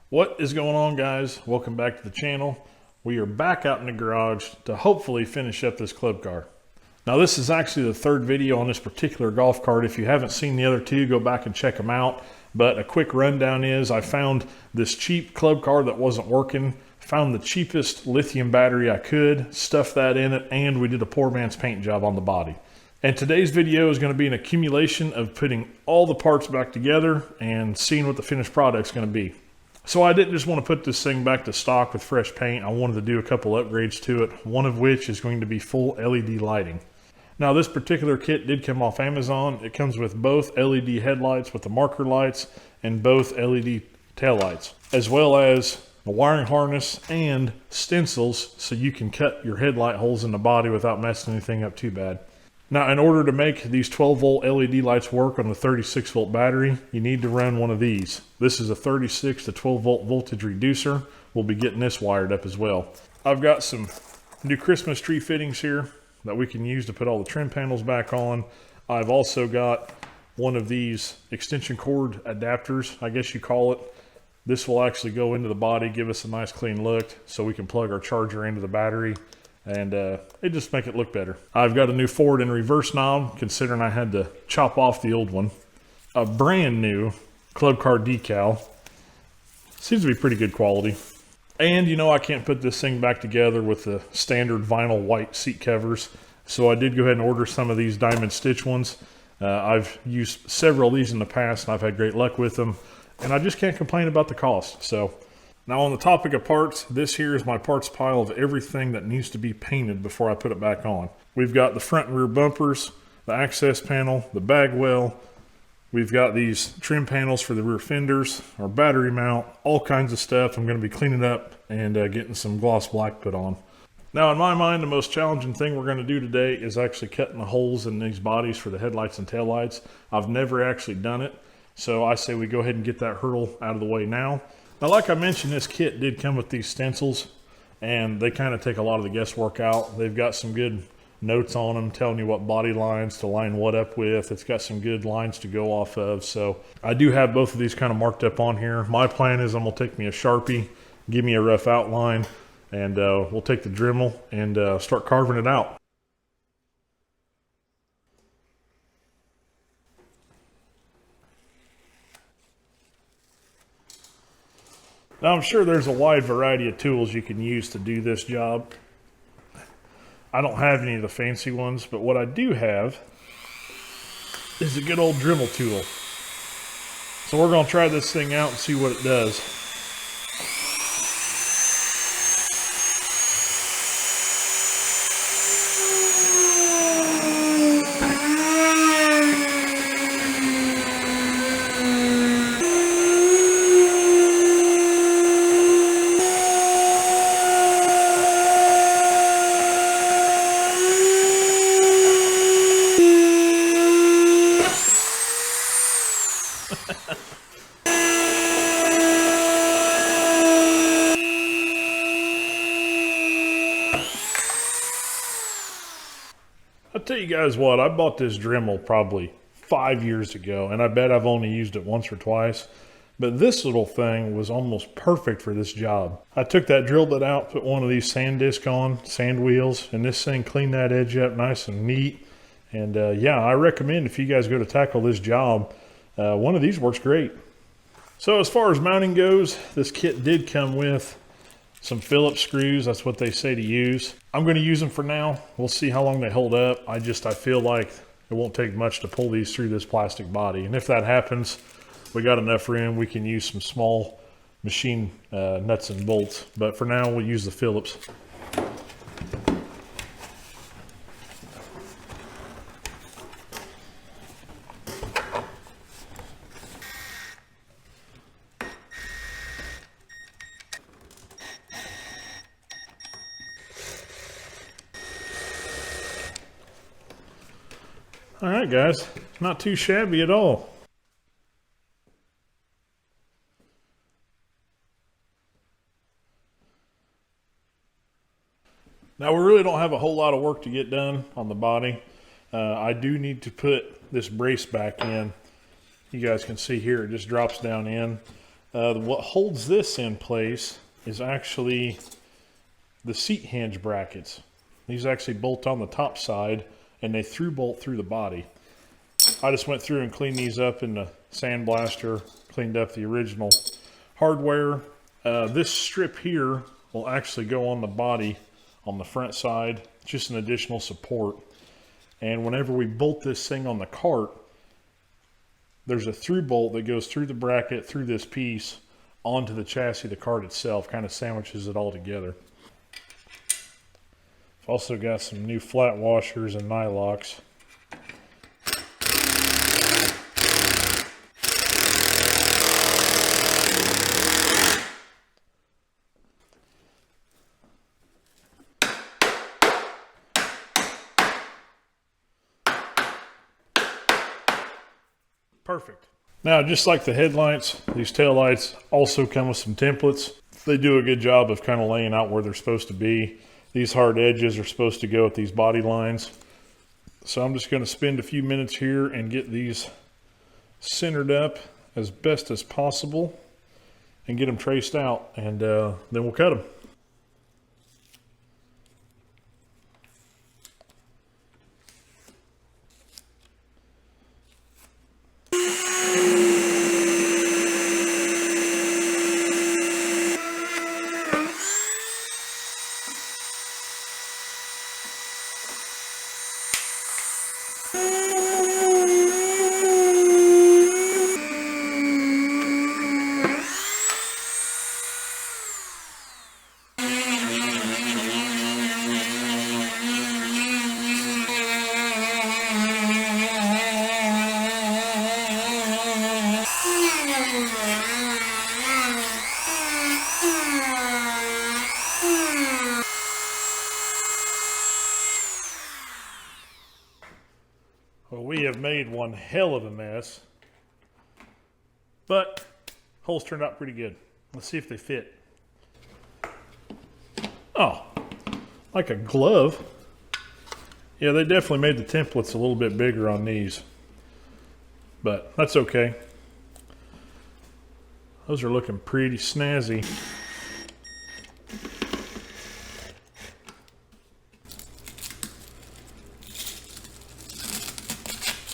What is going on, guys? Welcome back to the channel. We are back out in the garage to hopefully finish up this club car. Now, this is actually the third video on this particular golf cart. If you haven't seen the other two, go back and check them out. But a quick rundown is I found this cheap club car that wasn't working, found the cheapest lithium battery I could, stuffed that in it, and we did a poor man's paint job on the body. And today's video is going to be an accumulation of putting all the parts back together and seeing what the finished product's going to be. So I didn't just want to put this thing back to stock with fresh paint. I wanted to do a couple upgrades to it, one of which is going to be full LED lighting. Now, this particular kit did come off Amazon. It comes with both LED headlights with the marker lights and both LED taillights, as well as a wiring harness and stencils so you can cut your headlight holes in the body without messing anything up too bad. Now, in order to make these 12-volt LED lights work on the 36-volt battery, you need to run one of these. This is a 36 to 12-volt voltage reducer. We'll be getting this wired up as well. I've got some new Christmas tree fittings here that we can use to put all the trim panels back on. I've also got one of these extension cord adapters, I guess you call it. This will actually go into the body, give us a nice clean look so we can plug our charger into the battery. And it just make it look better. I've got a new forward and reverse knob, considering I had to chop off the old one. A brand new club car decal. Seems to be pretty good quality. And you know, I can't put this thing back together with the standard vinyl white seat covers. So I did go ahead and order some of these diamond stitch ones. I've used several of these in the past and I've had great luck with them. And I just can't complain about the cost. So now, on the topic of parts, this here is my parts pile of everything that needs to be painted before I put it back on. We've got the front and rear bumpers, the access panel, the bag well. We've got these trim panels for the rear fenders, our battery mount, all kinds of stuff. I'm going to be cleaning up and getting some gloss black put on. Now, in my mind, the most challenging thing we're going to do today is actually cutting the holes in these bodies for the headlights and taillights. I've never actually done it, so I say we go ahead and get that hurdle out of the way now. Now, like I mentioned, this kit did come with these stencils, and they kind of take a lot of the guesswork out. They've got some good notes on them telling you what body lines to line what up with. It's got some good lines to go off of. So I do have both of these kind of marked up on here. My plan is I'm going to take me a Sharpie, give me a rough outline, and we'll take the Dremel and start carving it out. Now, I'm sure there's a wide variety of tools you can use to do this job. I don't have any of the fancy ones, but what I do have is a good old Dremel tool. So we're going to try this thing out and see what it does. I'll tell you guys what, I bought this Dremel probably 5 years ago, and I bet I've only used it once or twice. But this little thing was almost perfect for this job. I took that drill bit out, put one of these sand disc on, sand wheels, and this thing cleaned that edge up nice and neat. And yeah, I recommend if you guys go to tackle this job, one of these works great. So as far as mounting goes, this kit did come with some Phillips screws. That's what they say to use. I'm going to use them for now. We'll see how long they hold up. I feel like it won't take much to pull these through this plastic body. And if that happens, we got enough room. We can use some small machine nuts and bolts. But for now, we'll use the Phillips. All right, guys, not too shabby at all. Now, we really don't have a whole lot of work to get done on the body. I do need to put this brace back in. You guys can see here, it just drops down in. What holds this in place is actually the seat hinge brackets. These actually bolt on the top side and they through bolt through the body. I just went through and cleaned these up in the sandblaster, cleaned up the original hardware. This strip here will actually go on the body on the front side, just an additional support. And whenever we bolt this thing on the cart, there's a through bolt that goes through the bracket, through this piece, onto the chassis of the cart itself, kind of sandwiches it all together. I've also got some new flat washers and nylocks. Perfect. Now, just like the headlights, these taillights also come with some templates. They do a good job of kind of laying out where they're supposed to be. These hard edges are supposed to go at these body lines. So I'm just going to spend a few minutes here and get these centered up as best as possible and get them traced out, and then we'll cut them. Well, we have made one hell of a mess, but holes turned out pretty good. Let's see if they fit. Oh, like a glove. Yeah, they definitely made the templates a little bit bigger on these, but that's okay. Those are looking pretty snazzy.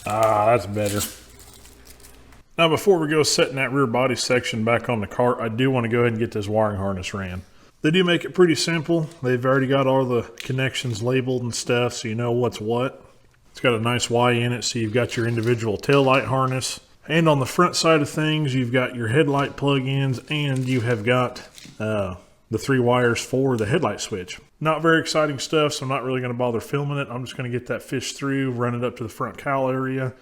Ah, that's better. Now, before we go setting that rear body section back on the cart, I do want to go ahead and get this wiring harness ran. They do make it pretty simple. They've already got all the connections labeled and stuff, so you know what's what. It's got a nice Y in it, so you've got your individual tail light harness. And on the front side of things, you've got your headlight plug-ins, and you have got the 3 wires for the headlight switch. Not very exciting stuff, so I'm not really going to bother filming it. I'm just going to get that fished through, run it up to the front cowl area,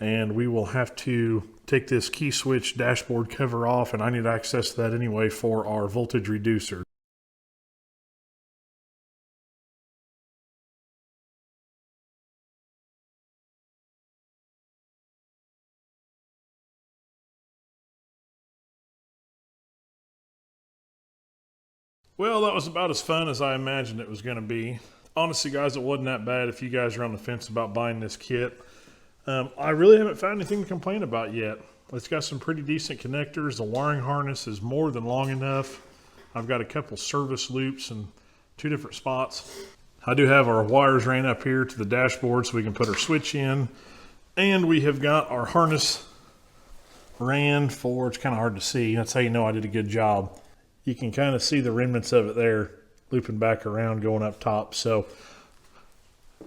and we will have to take this key switch dashboard cover off, and I need access to that anyway for our voltage reducer. Well, that was about as fun as I imagined it was going to be. Honestly, guys, it wasn't that bad if you guys are on the fence about buying this kit. I really haven't found anything to complain about yet. It's got some pretty decent connectors. The wiring harness is more than long enough. I've got a couple service loops in 2 different spots. I do have our wires ran up here to the dashboard so we can put our switch in. And we have got our harness ran for, it's kind of hard to see. That's how you know I did a good job. You can kind of see the remnants of it there, looping back around, going up top. So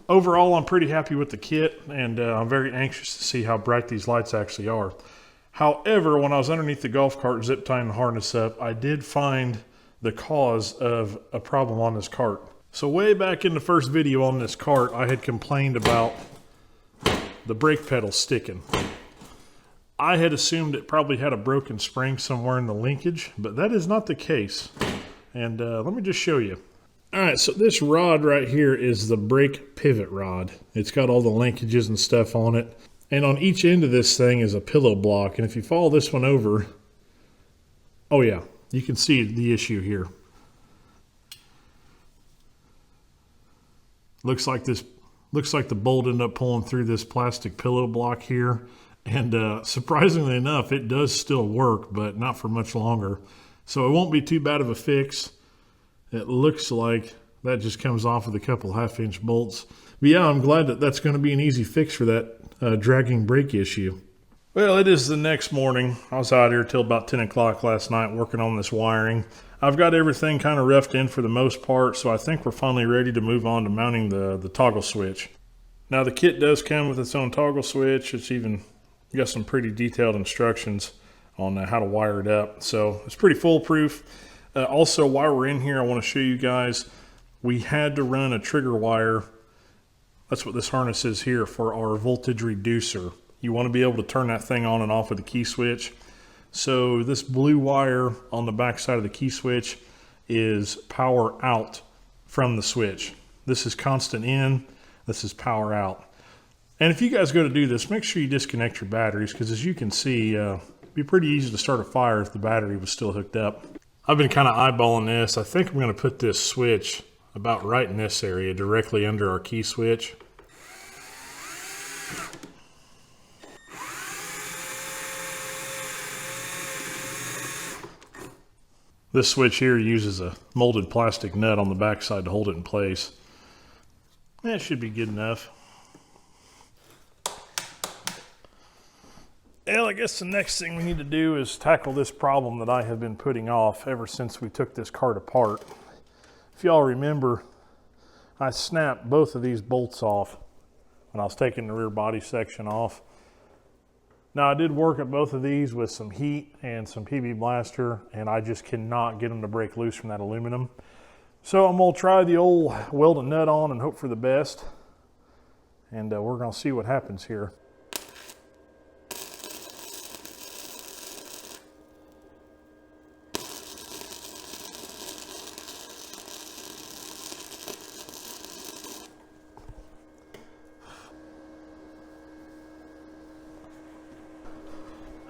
overall, I'm pretty happy with the kit, and I'm very anxious to see how bright these lights actually are. However, when I was underneath the golf cart zip tying the harness up, I did find the cause of a problem on this cart. So way back in the first video on this cart, I had complained about the brake pedal sticking. I had assumed it probably had a broken spring somewhere in the linkage, but that is not the case. And let me just show you. All right, so this rod right here is the brake pivot rod. It's got all the linkages and stuff on it. And on each end of this thing is a pillow block. And if you follow this one over, oh yeah, you can see the issue here. Looks like the bolt ended up pulling through this plastic pillow block here. And surprisingly enough, it does still work, but not for much longer. So it won't be too bad of a fix. It looks like that just comes off with a couple 1/2-inch bolts. But yeah, I'm glad that that's going to be an easy fix for that dragging brake issue. Well, it is the next morning. I was out here till about 10 o'clock last night working on this wiring. I've got everything kind of roughed in for the most part, so I think we're finally ready to move on to mounting the toggle switch. Now the kit does come with its own toggle switch. It's even got some pretty detailed instructions on how to wire it up. So it's pretty foolproof. Also, while we're in here, I want to show you guys, we had to run a trigger wire. That's what this harness is here for our voltage reducer. You want to be able to turn that thing on and off with a key switch. So this blue wire on the back side of the key switch is power out from the switch. This is constant in, this is power out. And if you guys go to do this, make sure you disconnect your batteries, because as you can see, it'd be pretty easy to start a fire if the battery was still hooked up. I've been kind of eyeballing this. I think I'm going to put this switch about right in this area, directly under our key switch. This switch here uses a molded plastic nut on the backside to hold it in place. That should be good enough. Well, I guess the next thing we need to do is tackle this problem that I have been putting off ever since we took this cart apart. If y'all remember, I snapped both of these bolts off when I was taking the rear body section off. Now I did work at both of these with some heat and some PB Blaster, and I just cannot get them to break loose from that aluminum. So I'm gonna try the old weld a nut on and hope for the best. And we're gonna see what happens here.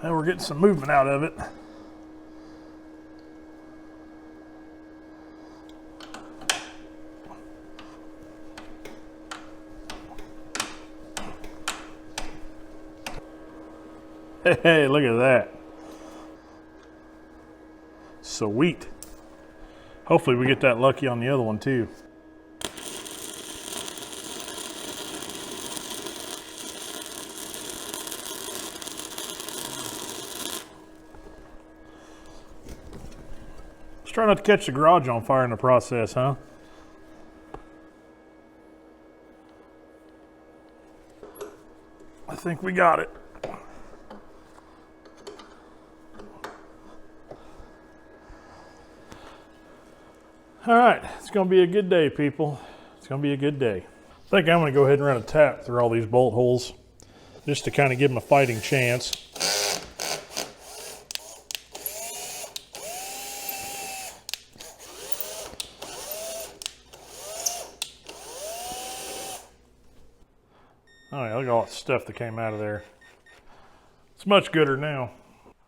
And we're getting some movement out of it. Hey, look at that. Sweet. Hopefully we get that lucky on the other one too. Let's try not to catch the garage on fire in the process, huh? I think we got it. All right, it's gonna be a good day, people. It's gonna be a good day. I think I'm gonna go ahead and run a tap through all these bolt holes just to kind of give them a fighting chance. Oh yeah, look at all that stuff that came out of there. It's much gooder now.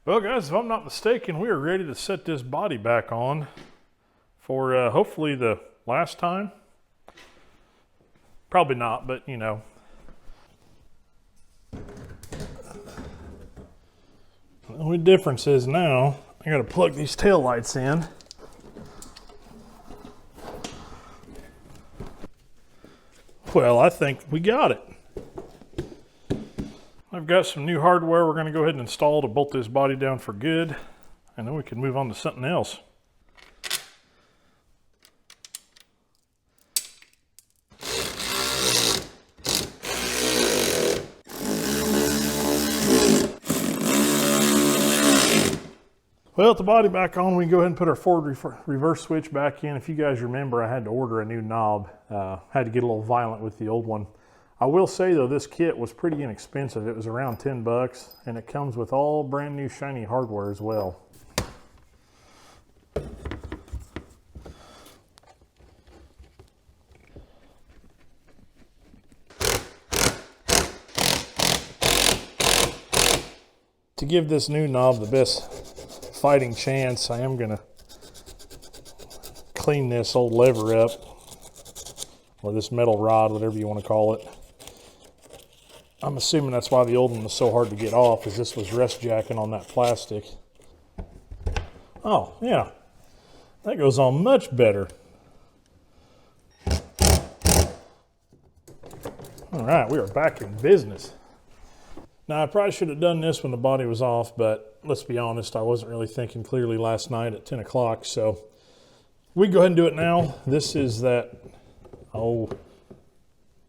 Well guys, if I'm not mistaken, we are ready to set this body back on for hopefully the last time. Probably not, but you know. The only difference is now I gotta plug these tail lights in. Well, I think we got it. I've got some new hardware we're gonna go ahead and install to bolt this body down for good, and then we can move on to something else. Well, with the body back on, we can go ahead and put our forward reverse switch back in. If you guys remember, I had to order a new knob. Had to get a little violent with the old one. I will say though, this kit was pretty inexpensive. It was around 10 bucks, and it comes with all brand new shiny hardware as well. To give this new knob the best fighting chance, I am gonna clean this old lever up, or this metal rod, whatever you want to call it. I'm assuming that's why the old one was so hard to get off, is this was rest jacking on that plastic. Oh, yeah. That goes on much better. All right, we are back in business. Now, I probably should have done this when the body was off, but let's be honest, I wasn't really thinking clearly last night at 10 o'clock, so we can go ahead and do it now. This is that,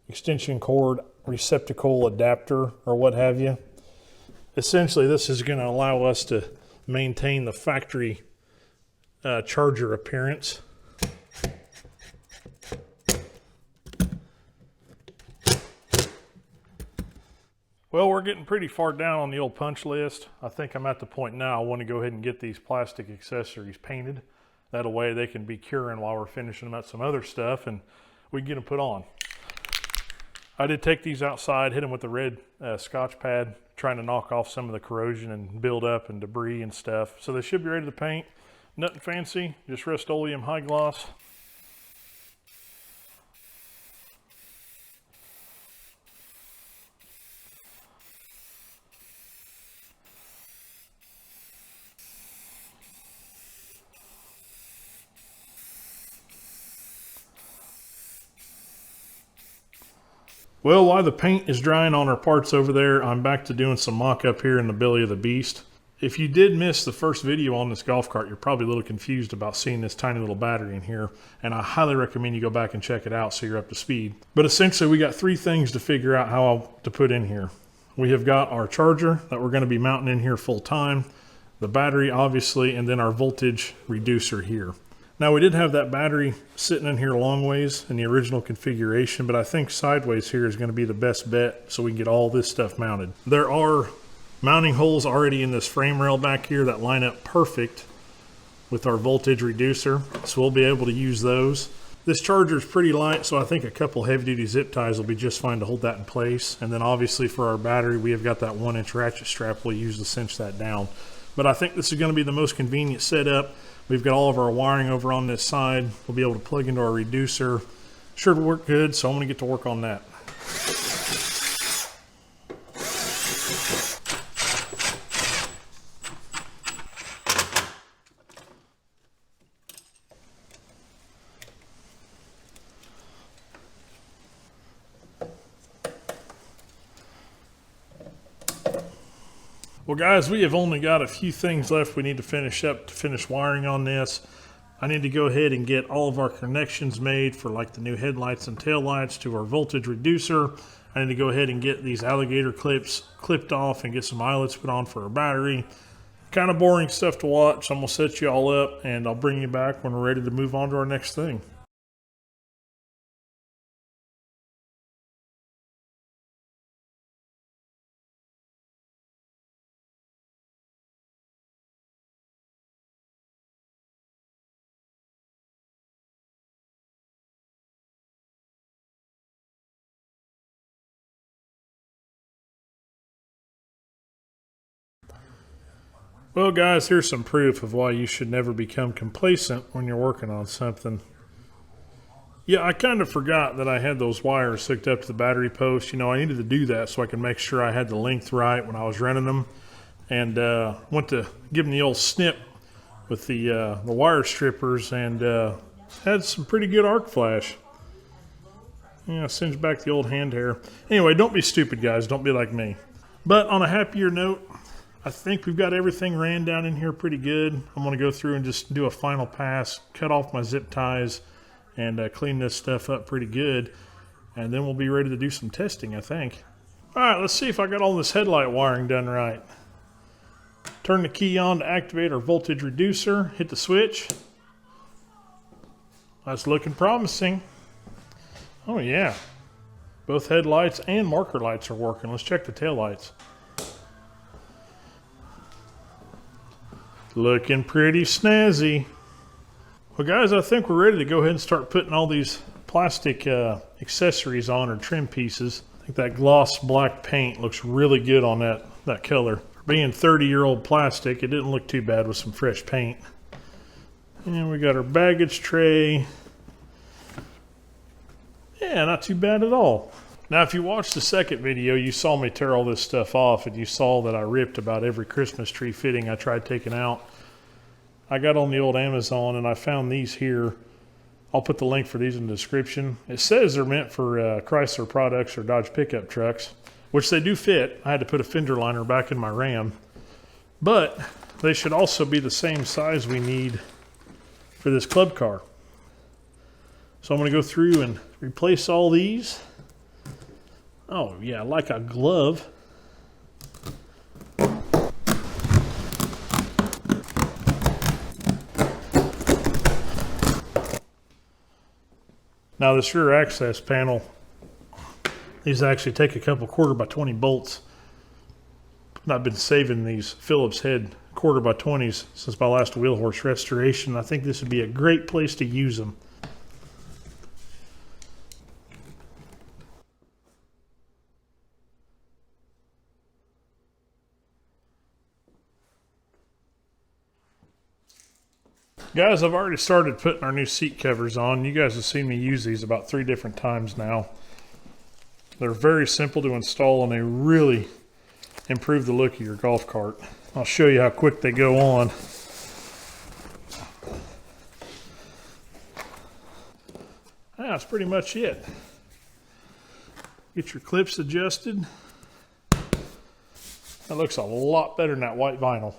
extension cord receptacle adapter or what have you. Essentially, this is going to allow us to maintain the factory charger appearance. Well, we're getting pretty far down on the old punch list. I think I'm at the point now I want to go ahead and get these plastic accessories painted. That way they can be curing while we're finishing them up some other stuff and we can get them put on. I did take these outside, hit them with the red Scotch pad, trying to knock off some of the corrosion and build up and debris and stuff. So they should be ready to paint. Nothing fancy, just Rust-Oleum high gloss. Well, while the paint is drying on our parts over there, I'm back to doing some mock-up here in the belly of the beast. If you did miss the first video on this golf cart, you're probably a little confused about seeing this tiny little battery in here, and I highly recommend you go back and check it out so you're up to speed. But essentially, we got three things to figure out how to put in here. We have got our charger that we're going to be mounting in here full time, the battery obviously, and then our voltage reducer here. Now, we did have that battery sitting in here long ways in the original configuration, but I think sideways here is going to be the best bet so we can get all this stuff mounted. There are mounting holes already in this frame rail back here that line up perfect with our voltage reducer, so we'll be able to use those. This charger is pretty light, so I think a couple heavy-duty zip ties will be just fine to hold that in place. And then obviously for our battery, we have got that 1-inch ratchet strap we'll use to cinch that down. But I think this is going to be the most convenient setup. We've got all of our wiring over on this side. We'll be able to plug into our reducer. Sure to work good, so I'm going to get to work on that. Well guys, we have only got a few things left we need to finish up to finish wiring on this. I need to go ahead and get all of our connections made for like the new headlights and tail lights to our voltage reducer. I need to go ahead and get these alligator clips clipped off and get some eyelets put on for our battery. Kind of boring stuff to watch, so I'm going to set you all up and I'll bring you back when we're ready to move on to our next thing. Well guys, here's some proof of why you should never become complacent when you're working on something. Yeah, I kind of forgot that I had those wires hooked up to the battery post. You know, I needed to do that so I could make sure I had the length right when I was running them. And went to give them the old snip with the wire strippers and had some pretty good arc flash. Yeah, singed back the old hand hair. Anyway, don't be stupid guys, don't be like me. But on a happier note, I think we've got everything ran down in here pretty good. I'm going to go through and just do a final pass, cut off my zip ties, and clean this stuff up pretty good. And then we'll be ready to do some testing, I think. All right, let's see if I got all this headlight wiring done right. Turn the key on to activate our voltage reducer. Hit the switch. That's looking promising. Oh yeah. Both headlights and marker lights are working. Let's check the tail lights. Looking pretty snazzy. Well guys, I think we're ready to go ahead and start putting all these plastic accessories on, or trim pieces. I think that gloss black paint looks really good on that color. For being 30-year-old plastic, it didn't look too bad with some fresh paint. And we got our baggage tray. Yeah, not too bad at all. Now, if you watched the second video, you saw me tear all this stuff off, and you saw that I ripped about every Christmas tree fitting I tried taking out. I got on the old Amazon and I found these here. I'll put the link for these in the description. It says they're meant for Chrysler products or Dodge pickup trucks, which they do fit. I had to put a fender liner back in my Ram, but they should also be the same size we need for this club car. So I'm going to go through and replace all these. Oh yeah, like a glove. Now this rear access panel, these actually take a couple 1/4x20 bolts. I've been saving these Phillips head 1/4x20s since my last wheel horse restoration. I think this would be a great place to use them. Guys, I've already started putting our new seat covers on. You guys have seen me use these about 3 different times now. They're very simple to install and they really improve the look of your golf cart. I'll show you how quick they go on. That's pretty much it. Get your clips adjusted. That looks a lot better than that white vinyl.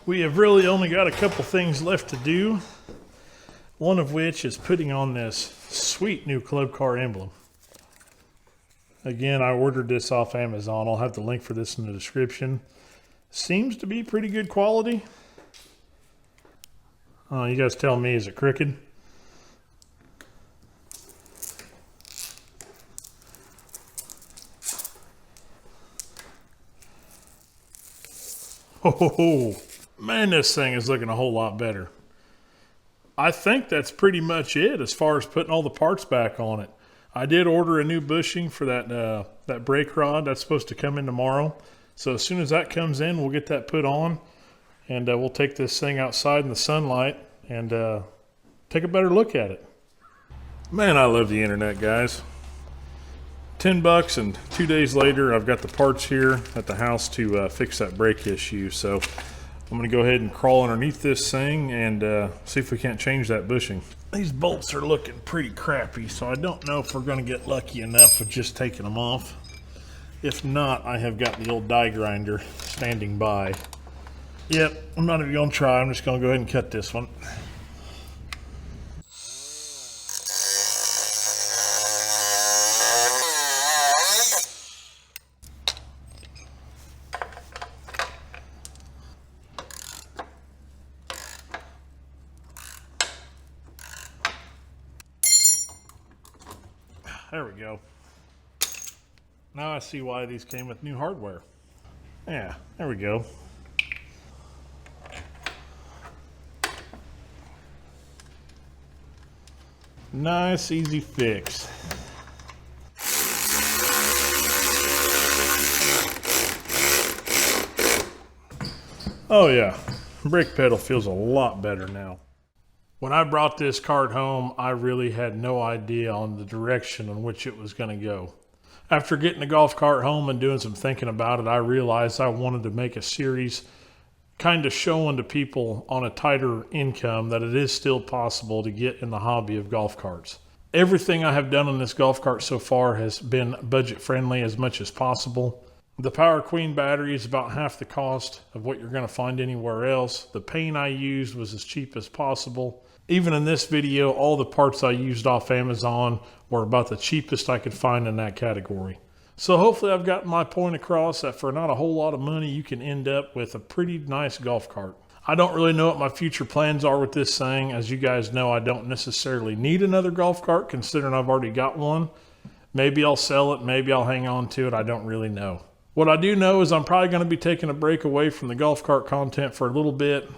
We have really only got a couple things left to do. One of which is putting on this sweet new club car emblem. Again, I ordered this off Amazon. I'll have the link for this in the description. Seems to be pretty good quality. You guys tell me, is it crooked? Oh, man, this thing is looking a whole lot better. I think that's pretty much it as far as putting all the parts back on it. I did order a new bushing for that brake rod. That's supposed to come in tomorrow. So as soon as that comes in, we'll get that put on. And we'll take this thing outside in the sunlight and take a better look at it. Man, I love the internet, guys. $10 and 2 days later, I've got the parts here at the house to fix that brake issue. So I'm going to go ahead and crawl underneath this thing and see if we can't change that bushing. These bolts are looking pretty crappy, so I don't know if we're going to get lucky enough with just taking them off. If not, I have got the old die grinder standing by. Yep, I'm not even going to try. I'm just going to go ahead and cut this one. There we go. Now I see why these came with new hardware. Yeah, there we go. Nice, easy fix. Oh yeah, brake pedal feels a lot better now. When I brought this cart home, I really had no idea on the direction in which it was going to go. After getting the golf cart home and doing some thinking about it, I realized I wanted to make a series kind of showing to people on a tighter income that it is still possible to get in the hobby of golf carts. Everything I have done on this golf cart so far has been budget friendly as much as possible. The Power Queen battery is about half the cost of what you're going to find anywhere else. The paint I used was as cheap as possible. Even in this video, all the parts I used off Amazon were about the cheapest I could find in that category. So hopefully I've gotten my point across that for not a whole lot of money, you can end up with a pretty nice golf cart. I don't really know what my future plans are with this thing. As you guys know, I don't necessarily need another golf cart considering I've already got one. Maybe I'll sell it, maybe I'll hang on to it, I don't really know. What I do know is I'm probably going to be taking a break away from the golf cart content for a little bit.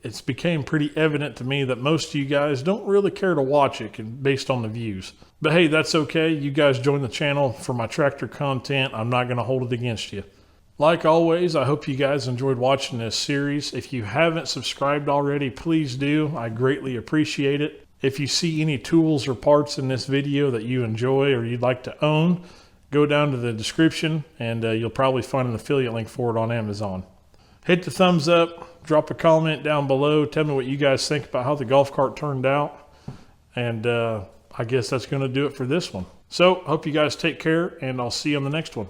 It's became pretty evident to me that most of you guys don't really care to watch it based on the views. But hey, that's okay. You guys join the channel for my tractor content. I'm not going to hold it against you. Like always, I hope you guys enjoyed watching this series. If you haven't subscribed already, please do. I greatly appreciate it. If you see any tools or parts in this video that you enjoy or you'd like to own, go down to the description and you'll probably find an affiliate link for it on Amazon. Hit the thumbs up, drop a comment down below, tell me what you guys think about how the golf cart turned out, and I guess that's going to do it for this one. So hope you guys take care, and I'll see you on the next one.